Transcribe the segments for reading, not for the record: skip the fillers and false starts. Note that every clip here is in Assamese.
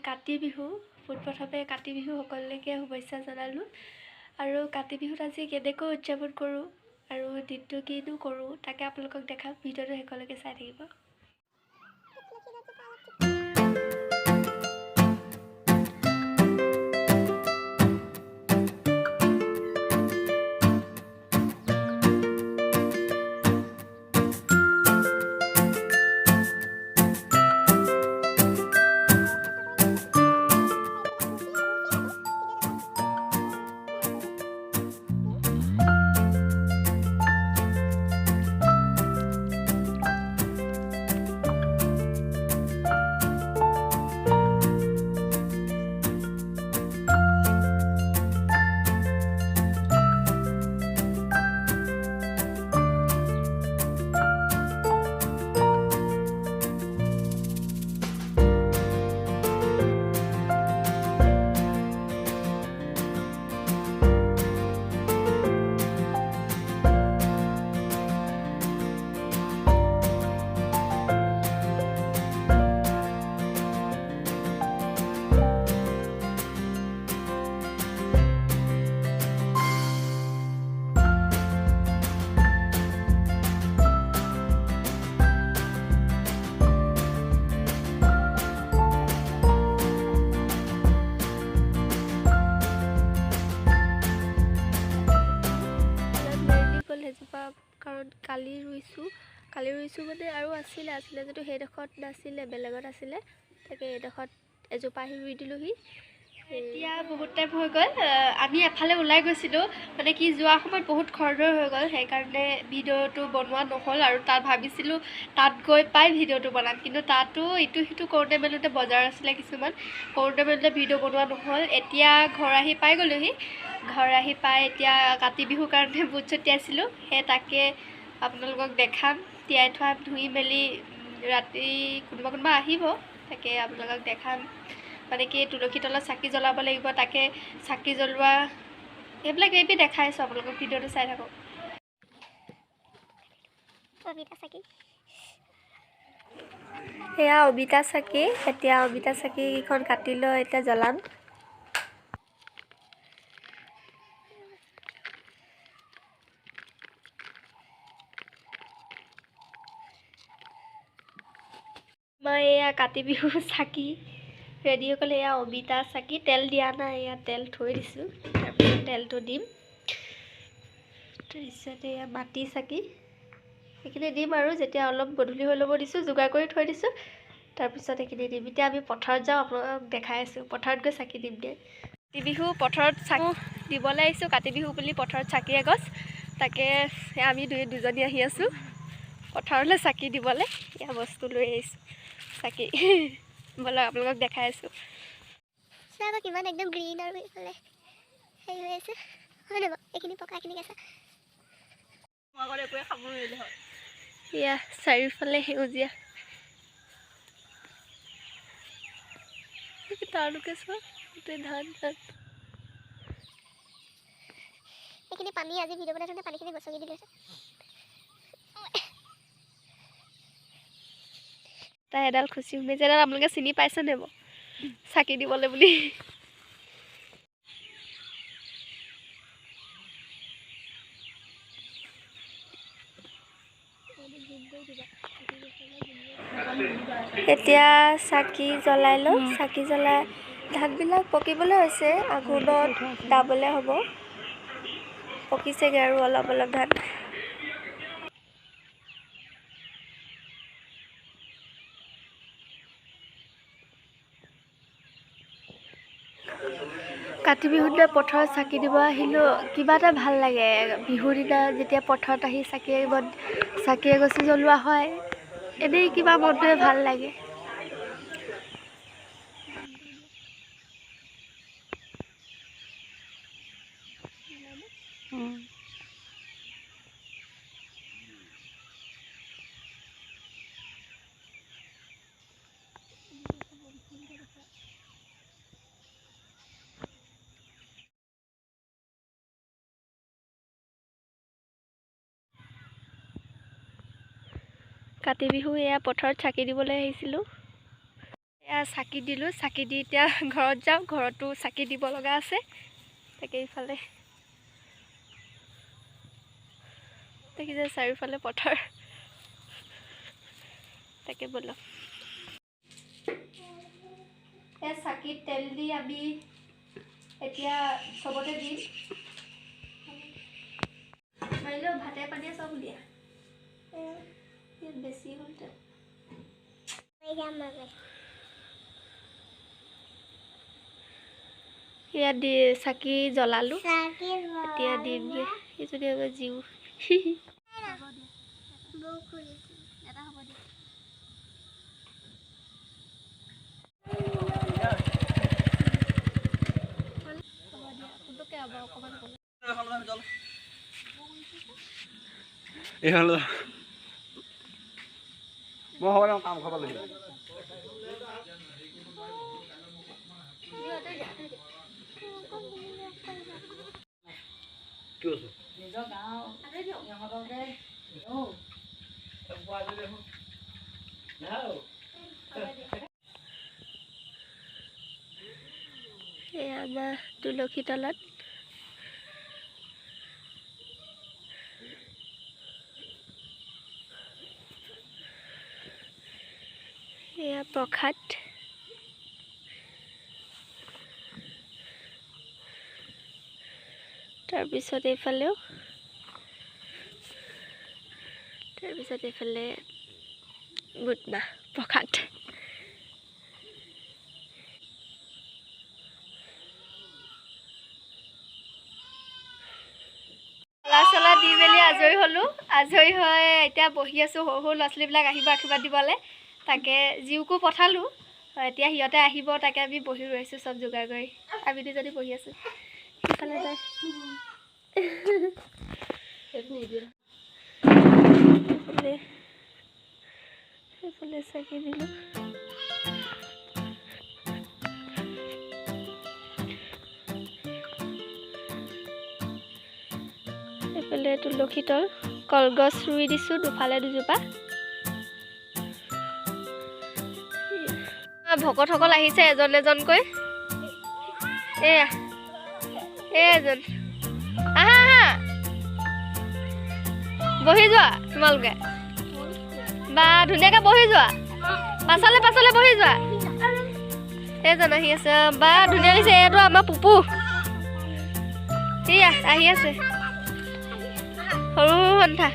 কাতি বিহু পোনপ্ৰথমে কাতি বিহু সকলোকে শুভেচ্ছা জনালোঁ আৰু কাতি বিহুত আজি কেনেকৈ উদযাপন কৰোঁ আৰু দিনটো কিনো কৰোঁ তাকে আপোনালোকক দেখাম ভিডিঅ'টো শেষলৈকে চাই থাকিব। এজোপা কাৰণ কালি ৰুইছোঁ মানে আৰু আছিলে যদিও সেইডোখৰত নাছিলে বেলেগত আছিলে তাকে এইডোখৰত এজোপা আহি ৰুই দিলোঁহি। এতিয়া বহুত টাইম হৈ গ'ল, আমি এফালে ওলাই গৈছিলোঁ মানে কি যোৱা সময়ত বহুত খৰধৰ হৈ গ'ল সেইকাৰণে ভিডিঅ'টো বনোৱা নহ'ল আৰু তাত ভাবিছিলোঁ তাত গৈ পাই ভিডিঅ'টো বনাম কিন্তু তাতো ইটো সিটো কৰোঁতে মেলোঁতে বজাৰ আছিলে কিছুমান কৰোঁতে মেলোঁতে ভিডিঅ' বনোৱা নহ'ল। এতিয়া ঘৰ আহি পাই গ'লোঁহি, ঘৰ আহি পাই এতিয়া কাতি বিহুৰ কাৰণে বুট ছটিয়াইছিলোঁ সেই তাকে আপোনালোকক দেখাম। তিয়াই থোৱা ধুই মেলি ৰাতি কোনোবা আহিব তাকে আপোনালোকক দেখাম মানে কি তুলসী তলত চাকি জ্বলাব লাগিব তাকে চাকি জ্বলোৱা এইবিলাক দেখাইছোঁ আপোনালোকক ভিডিঅ'টো চাই থাকক। এয়া অমিতা চাকি, এতিয়া অমিতা চাকিকেইখন কাটি লৈ এতিয়া জ্বলাম। মই এয়া কাতি বিহু চাকি ৰেডি হৈ গ'লে, এয়া অমিতা চাকি তেল দিয়া নাই, এয়া তেল থৈ দিছোঁ তাৰপিছত তেলটো দিম। তাৰপিছত এয়া মাটি চাকি সেইখিনি দিম আৰু যেতিয়া অলপ গধূলি হৈ ল'ব দিছোঁ যোগাৰ কৰি থৈ দিছোঁ তাৰপিছত সেইখিনি দিম। এতিয়া আমি পথাৰত যাওঁ, আপোনালোকক দেখাই আছোঁ পথাৰত গৈ চাকি দিমগৈ। কাতি বিহু পথাৰত চাকি দিবলৈ আহিছোঁ, কাতি বিহু বুলি পথাৰত চাকি এগছ তাকে আমি দুজনী আহি আছোঁ পথাৰলৈ চাকি দিবলৈ। এয়া বস্তু লৈ আহিছোঁ চাকি ব'লক আপোনালোকক দেখাই আছোঁ। চাব কিমান একদম গ্ৰীণ আৰু এইফালে হেৰি হৈ আছে হয় নাই বাৰু, এইখিনি পকা এইখিনি কেঁচা একোৱে খাব নোৱাৰিলে হয়। এয়া চাৰিওফালে সেউজীয়া তালোকে চোৱা গোটেই ধান এইখিনি পানী আজি ভিডিঅ' বনাই থাকোঁতে পানীখিনি গছকি দি লৈছে। তাই এডাল খুচি সোমাইছে, এডাল আপোনালোকে চিনি পাইছে নে বাৰু চাকি দিবলৈ বুলি। এতিয়া চাকি জ্বলাই লওঁ, চাকি জ্বলাই ধানবিলাক পকিবলৈ হৈছে, আঘোণত দাবলৈ হ'ব, পকিছেগৈ আৰু অলপ ধান। কাতি বিহুৰ দিনা পথাৰত চাকি দিব আহিলোঁ, কিবা এটা ভাল লাগে। বিহুৰ দিনা যেতিয়া পথাৰত আহি চাকি এগছি জ্বলোৱা হয় এনেই কিবা মনটোৱে ভাল লাগে। কাতি বিহু এয়া পথাৰত চাকি দিবলৈ আহিছিলোঁ। এয়া চাকি দিলোঁ, চাকি দি এতিয়া ঘৰত যাওঁ, ঘৰতো চাকি দিব লগা আছে। তাকে ইফালে দেখিছে চাৰিওফালে পথাৰ। তাকে ব'লক এয়া চাকিত তেল দি আমি এতিয়া চবতে দিম। মাৰিলেও ভাতে পানীয়ে চব উলিয়া বেছি হ'ল তেল। ইয়াত দি চাকি জ্বলালোঁ, এতিয়া দিমগৈ। সেইজনী আমাৰ জীও কাম খাব লাগিব। নিজৰ গাঁও এয়া আমাৰ তুলসী তলত এয়া প্ৰসাদ। তাৰপিছত এইফালে বুটমাহ প্ৰসাদ। চলা দি মেলি আজৰি হ'লোঁ। আজৰি হৈ এতিয়া বহি আছোঁ। সৰু সৰু ল'ৰা ছোৱালীবিলাক আহিব আশীৰ্বাদ দিবলৈ। তাকে জীউকো পঠালোঁ, এতিয়া সিহঁতে আহিব। তাকে আমি বহি ৰৈছোঁ চব যোগাৰ কৰি। আমি দুজনী বহি আছোঁ। সিফালে যায় সেইফালে চাকি দিলোঁ। এইফালে তুলসী তল, কলগছ ৰুই দিছোঁ দুফালে দুজোপা। ভকতসকল আহিছে এজন এজনকৈ। এয়া এজন আহা আহা বহি যোৱা, তোমালোকে বা ধুনীয়াকৈ বহি যোৱা, পাছলে পাছলে বহি যোৱা। এজন আহি আছে বা ধুনীয়া লাগিছে। এইটো আমাৰ পুপু, এয়া আহি আছে সৰু সন্থা।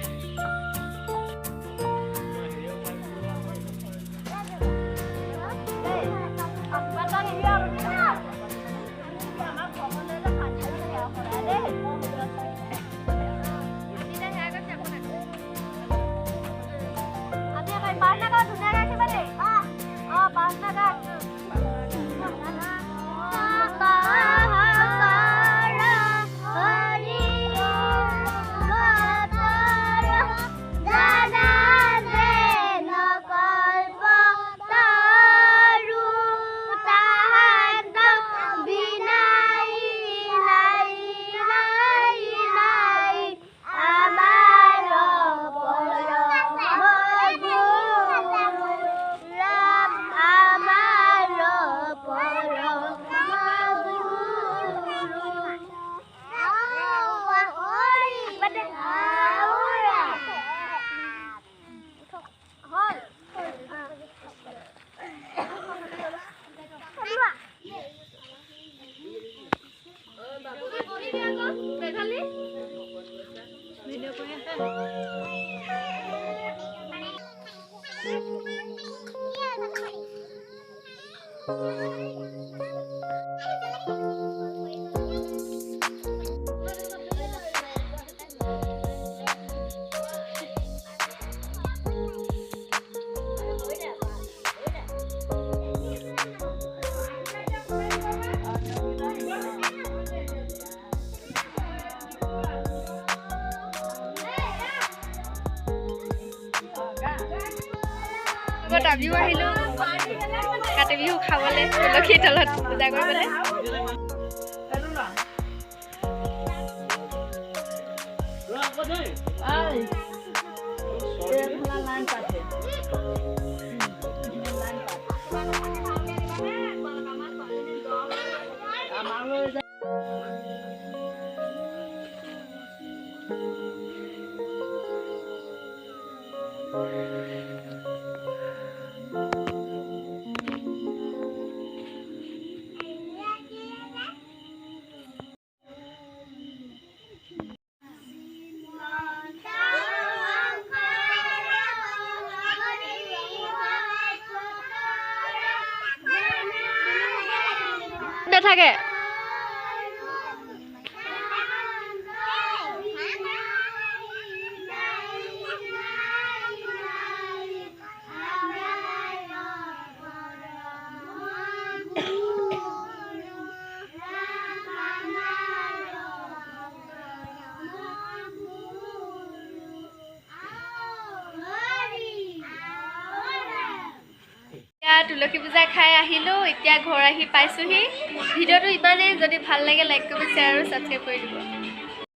আমিও আহিলোঁ কাতি বিহু খাবলৈ তুলসী তলত পূজা কৰিবলৈ। নাথাকে তুলসী পূজা খাই আহিলোঁ এতিয়া ঘৰ আহি পাইছোঁহি ভিডিঅ'টো ইমানেই যদি ভাল লাগে লাইক কৰিব শ্বেয়াৰ আৰু ছাবস্ক্ৰাইব কৰি দিব